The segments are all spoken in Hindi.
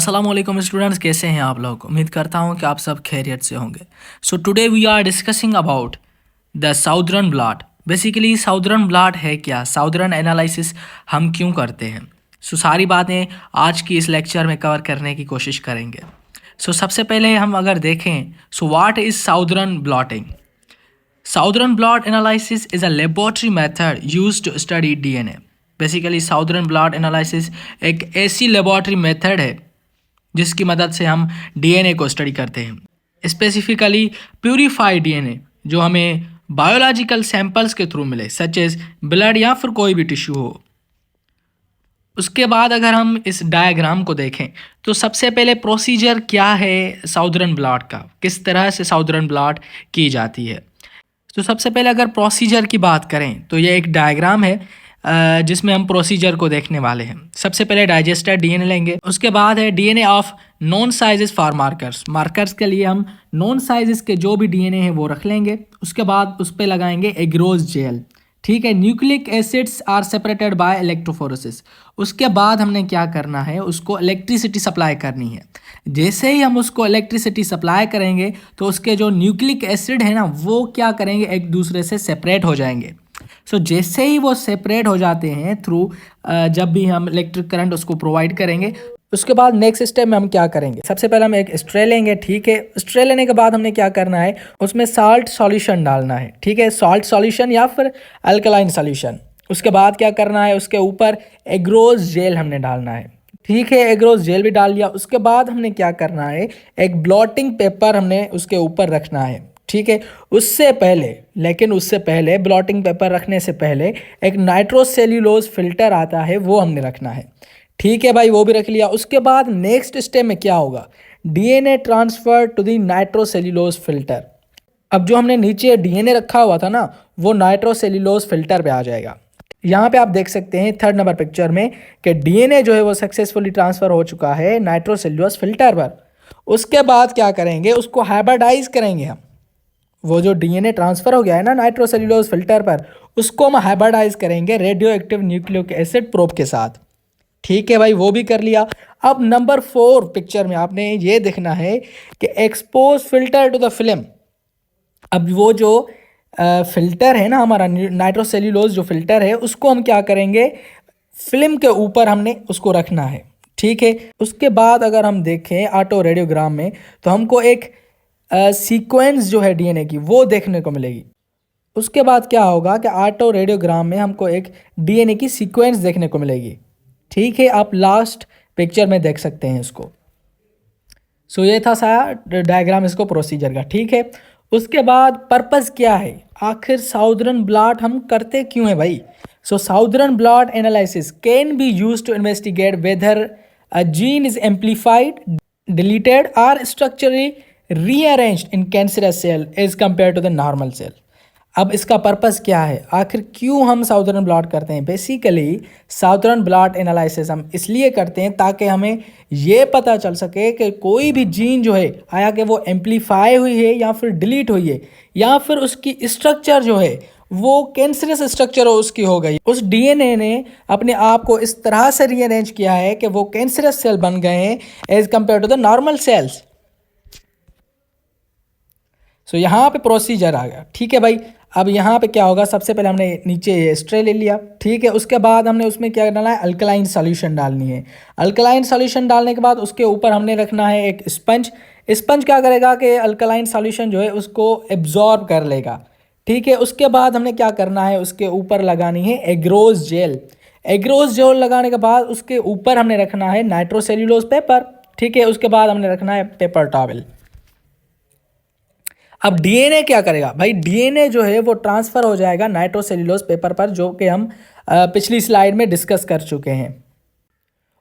अस्सलाम वालेकुम स्टूडेंट्स, कैसे हैं आप लोग। उम्मीद करता हूं कि आप सब खैरियत से होंगे। So today we are discussing about the Southern blot. Basically Southern blot है क्या, साउदर्न एनालिसिस हम क्यों करते हैं। सारी बातें आज की इस लेक्चर में कवर करने की कोशिश करेंगे। सबसे पहले हम अगर देखें, what is Southern blotting. Southern blot analysis is a laboratory method use to study DNA. Basically Southern blot analysis एक ऐसी लेबोरेटरी मेथड है जिसकी मदद से हम डीएनए को स्टडी करते हैं। स्पेसिफिकली प्यूरिफाइड डीएनए जो हमें बायोलॉजिकल सैंपल्स के थ्रू मिले, सच एज ब्लड या फिर कोई भी टिश्यू हो। उसके बाद अगर हम इस डायग्राम को देखें तो सबसे पहले प्रोसीजर क्या है साउदर्न ब्लॉट का, किस तरह से साउदर्न ब्लॉट की जाती है। तो सबसे पहले अगर प्रोसीजर की बात करें तो ये एक डायग्राम है जिसमें हम प्रोसीजर को देखने वाले हैं। सबसे पहले डाइजेस्टेड डीएनए लेंगे, उसके बाद है DNA of non sizes for markers. Markers के लिए हम नॉन साइजेस के जो भी डीएनए है वो रख लेंगे। उसके बाद उस पर लगाएंगे एग्रोज जेल। ठीक है, nucleic acids are separated by electrophoresis. उसके बाद हमने क्या करना है, उसको इलेक्ट्रिसिटी सप्लाई करनी है। जैसे ही हम उसको इलेक्ट्रिसिटी सप्लाई करेंगे तो उसके जो न्यूक्लिक एसिड है ना, वो क्या करेंगे, एक दूसरे से सेपरेट हो जाएंगे। जैसे ही वो सेपरेट हो जाते हैं थ्रू जब भी हम इलेक्ट्रिक करंट उसको प्रोवाइड करेंगे, उसके बाद नेक्स्ट स्टेप में हम क्या करेंगे, सबसे पहले हम एक स्ट्रे लेंगे। ठीक है, स्ट्रे लेने के बाद हमने क्या करना है, उसमें साल्ट सॉल्यूशन डालना है। ठीक है, सॉल्ट सॉल्यूशन या फिर अल्कलाइन सॉल्यूशन। उसके बाद क्या करना है, उसके ऊपर एग्रोज जेल हमने डालना है। ठीक है, एग्रोज जेल भी डाल दिया। उसके बाद हमने क्या करना है, एक ब्लॉटिंग पेपर हमने उसके ऊपर रखना है। ठीक है, उससे पहले ब्लॉटिंग पेपर रखने से पहले एक नाइट्रोसेल्यूलोज फिल्टर आता है, वो हमने रखना है। ठीक है भाई, वो भी रख लिया। उसके बाद नेक्स्ट स्टेप में क्या होगा, DNA transfer to the nitrocellulose filter. अब जो हमने नीचे डीएनए रखा हुआ था ना, वो नाइट्रोसेल्यूलोज फिल्टर पे आ जाएगा। यहाँ पे आप देख सकते हैं 3rd नंबर पिक्चर में कि डीएनए जो है वो सक्सेसफुली ट्रांसफर हो चुका है नाइट्रोसेल्यूलोज फिल्टर पर। उसके बाद क्या करेंगे, उसको हाइब्रिडाइज करेंगे हम। वो जो डीएनए ट्रांसफर हो गया है ना नाइट्रोसेल्यूलोज फिल्टर पर, उसको हम हाइब्रिडाइज करेंगे radio active nucleic acid probe के साथ। ठीक है भाई, वो भी कर लिया। अब नंबर 4 पिक्चर में आपने ये देखना है कि expose filter to the film. अब वो जो फिल्टर है ना हमारा नाइट्रोसेल्यूलोज जो फिल्टर है, उसको हम क्या करेंगे, फिल्म के ऊपर हमने उसको रखना है। ठीक है, उसके बाद अगर हम देखें ऑटो रेडियोग्राम में तो हमको एक सीक्वेंस जो है डीएनए की वो देखने को मिलेगी। उसके बाद क्या होगा कि ऑटो रेडियोग्राम में हमको एक डीएनए की सीक्वेंस देखने को मिलेगी। ठीक है, आप लास्ट पिक्चर में देख सकते हैं इसको। ये था सारा डायग्राम इसको प्रोसीजर का। ठीक है, उसके बाद पर्पस क्या है, आखिर साउदर्न ब्लॉट हम करते क्यों है भाई। Southern blot analysis can be use to investigate whether a gene is amplified, deleted और structurally rearranged in cancerous cell as compare to the normal cell. अब इसका पर्पस क्या है, आखिर क्यों हम साउदर्न ब्लॉट करते हैं। बेसिकली साउदर्न ब्लॉट एनालिसिस हम इसलिए करते हैं ताकि हमें ये पता चल सके कि कोई भी जीन जो है आया कि वो एम्प्लीफाई हुई है या फिर डिलीट हुई है, या फिर उसकी स्ट्रक्चर जो है वो कैंसरस स्ट्रक्चर उसकी हो गई। उस डीएनए ने अपने आप को इस तरह से रीअरेंज किया है कि वो कैंसरस सेल बन गए हैं as compare to the normal cells. यहाँ पे प्रोसीजर आ गया। ठीक है भाई, अब यहाँ पे क्या होगा, सबसे पहले हमने नीचे स्ट्रे ले लिया। ठीक है, उसके बाद हमने उसमें क्या डालना है, अल्कलाइन सॉल्यूशन डालनी है। अल्कलाइन सॉल्यूशन डालने के बाद उसके ऊपर हमने रखना है एक स्पंज। स्पंज क्या करेगा कि अल्कलाइन सॉल्यूशन जो है उसको एब्जॉर्ब कर लेगा। ठीक है, उसके बाद हमने क्या करना है, उसके ऊपर लगानी है एग्रोज जेल। एग्रोज जेल लगाने के बाद उसके ऊपर हमने रखना है नाइट्रोसेल्यूलोज पेपर। ठीक है, उसके बाद हमने रखना है पेपर टॉवल। अब डीएनए क्या करेगा भाई, डीएनए जो है वो ट्रांसफर हो जाएगा नाइट्रोसेल्यूलोज पेपर पर, जो कि हम पिछली स्लाइड में डिस्कस कर चुके हैं।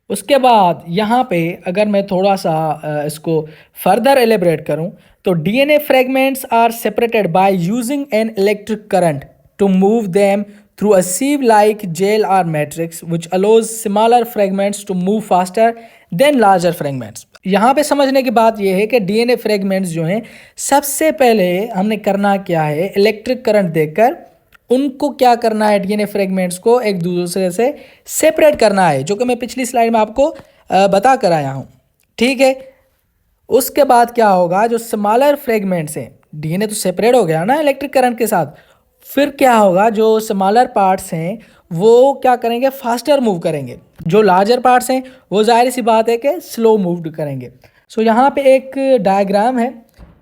उसके बाद यहाँ पे अगर मैं थोड़ा सा इसको फर्दर एलेबरेट करूँ तो DNA fragments are separated by using an electric current to move them through a sieve like gel or matrix which allows smaller fragments to move faster than larger fragments। यहाँ पे समझने की बात यह है कि डीएनए फ्रेगमेंट्स जो हैं, सबसे पहले हमने करना क्या है, इलेक्ट्रिक करंट देकर उनको क्या करना है, डीएनए फ्रेगमेंट्स को एक दूसरे से सेपरेट करना है, जो कि मैं पिछली स्लाइड में आपको बता कर आया हूँ। ठीक है। उसके बाद क्या होगा, जो स्मॉलर फ्रेगमेंट्स हैं, डीएनए तो सेपरेट हो गया ना इलेक्ट्रिक करंट के साथ, फिर क्या होगा, जो स्मॉलर पार्ट्स हैं वो क्या करेंगे, फास्टर मूव करेंगे। जो लार्जर पार्ट्स हैं वो जाहिर सी बात है कि स्लो मूव करेंगे। सो यहाँ पे एक डायग्राम है,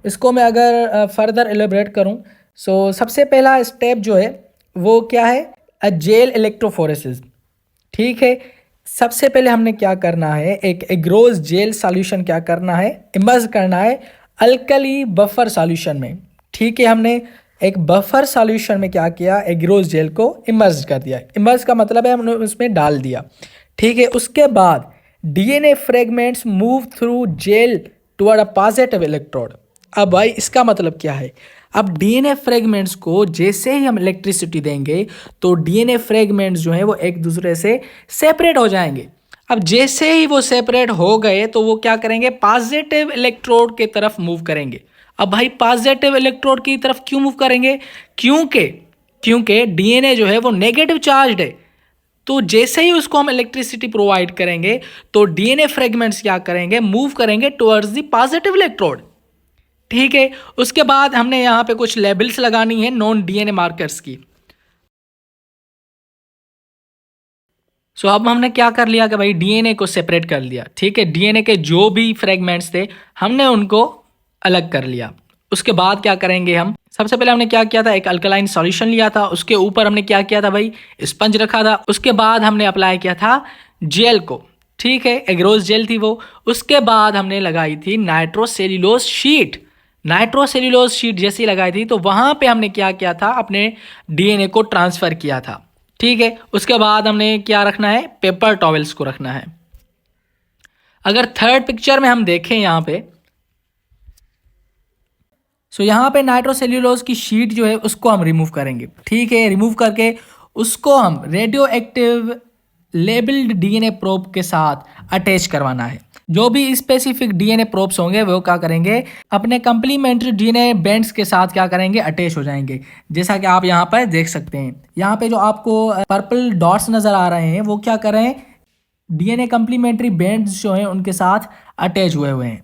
इसको मैं अगर फर्दर एलेबरेट करूँ, सो सबसे पहला स्टेप जो है वो क्या है, अ जेल इलेक्ट्रोफोरेसिस। ठीक है, सबसे पहले हमने क्या करना है, एक एग्रोज जेल सॉल्यूशन क्या करना है, इमर्ज करना है अल्कली बफर सॉल्यूशन में। ठीक है, हमने एक बफर सॉल्यूशन में क्या किया, एग्रोज जेल को इमर्ज कर दिया। इमर्ज का मतलब है हमने उसमें डाल दिया। ठीक है, उसके बाद DNA fragments move through gel toward a positive electrode. अब भाई इसका मतलब क्या है, अब डीएनए फ्रेगमेंट्स को जैसे ही हम इलेक्ट्रिसिटी देंगे तो डीएनए फ्रेगमेंट्स जो हैं वो एक दूसरे से सेपरेट हो जाएंगे। अब जैसे ही वो सेपरेट हो गए तो वो क्या करेंगे, पॉजिटिव इलेक्ट्रोड की तरफ मूव करेंगे। अब भाई पॉजिटिव इलेक्ट्रोड की तरफ क्यों मूव करेंगे, क्योंकि क्योंकि डीएनए जो है वो नेगेटिव चार्ज्ड है। तो जैसे ही उसको हम इलेक्ट्रिसिटी प्रोवाइड करेंगे तो डीएनए फ्रेगमेंट्स क्या करेंगे, मूव करेंगे टुवर्ड्स द पॉजिटिव इलेक्ट्रोड। ठीक है, उसके बाद हमने यहाँ पे कुछ लेबल्स लगानी है नॉन डीएनए मार्कर्स की। सो अब हमने क्या कर लिया कि भाई डीएनए को सेपरेट कर लिया। ठीक है, डीएनए के जो भी फ्रेगमेंट्स थे हमने उनको अलग कर लिया। उसके बाद क्या करेंगे हम, सबसे पहले हमने क्या किया था, एक अल्कलाइन सॉल्यूशन लिया था, उसके ऊपर हमने क्या किया था भाई, स्पंज रखा था। उसके बाद हमने अप्लाई किया था जेल को। ठीक है, एग्रोज जेल थी वो। उसके बाद हमने लगाई थी नाइट्रोसेल्यूलोज शीट। नाइट्रोसेल्यूलोज शीट जैसी लगाई थी तो वहां पे हमने क्या किया था, अपने डीएनए को ट्रांसफर किया था। ठीक है, उसके बाद हमने क्या रखना है, पेपर टॉवेल्स को रखना है। अगर थर्ड पिक्चर में हम देखें यहाँ पे, सो यहाँ पे नाइट्रोसेल्यूलोज की शीट जो है उसको हम रिमूव करेंगे। ठीक है, रिमूव करके उसको हम radio active labelled DNA probe के साथ अटैच करवाना है। जो भी स्पेसिफिक डीएनए प्रोब्स होंगे वो क्या करेंगे, अपने कंप्लीमेंट्री डीएनए बैंड्स के साथ क्या करेंगे, अटैच हो जाएंगे। जैसा कि आप यहाँ पर देख सकते हैं, यहाँ पे जो आपको पर्पल डॉट्स नजर आ रहे हैं वो क्या कर रहे हैं, डीएनए कंप्लीमेंट्री बैंड्स जो हैं उनके साथ अटैच हुए हुए हैं।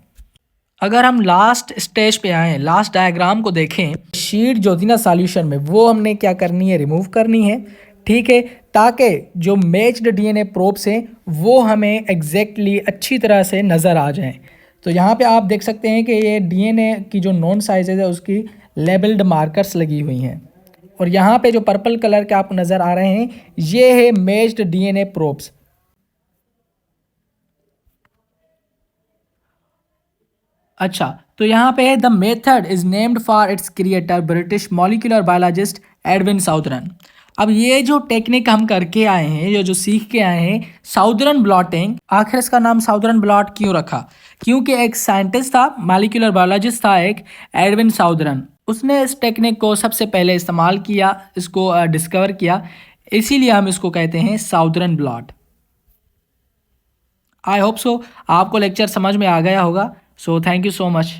अगर हम लास्ट स्टेज पे आए, लास्ट डायग्राम को देखें, शीट जो थी ना सॉल्यूशन में वो हमने क्या करनी है, रिमूव करनी है। ठीक है, ताकि जो मैच्ड डीएनए प्रोब्स हैं वो हमें एग्जैक्टली अच्छी तरह से नज़र आ जाएं। तो यहाँ पे आप देख सकते हैं कि ये डीएनए की जो नॉन साइजेज है उसकी लेबल्ड मार्कर्स लगी हुई हैं। और यहाँ पे जो पर्पल कलर के आपको नज़र आ रहे हैं ये है मैच्ड डीएनए प्रोब्स। अच्छा, तो यहाँ पे the method is named for its creator British molecular biologist Edwin Southern. अब ये जो टेक्निक हम करके आए हैं, ये जो सीख के आए हैं, साउदरन ब्लॉटिंग, आखिर इसका नाम साउदरन ब्लॉट क्यों रखा, क्योंकि एक साइंटिस्ट था, मॉलिक्यूलर बायोलॉजिस्ट था एक, एडविन साउदरन। उसने इस टेक्निक को सबसे पहले इस्तेमाल किया, इसको डिस्कवर किया, इसीलिए हम इसको कहते हैं साउदरन ब्लॉट। आई होप सो आपको लेक्चर समझ में आ गया होगा। So thank you so much.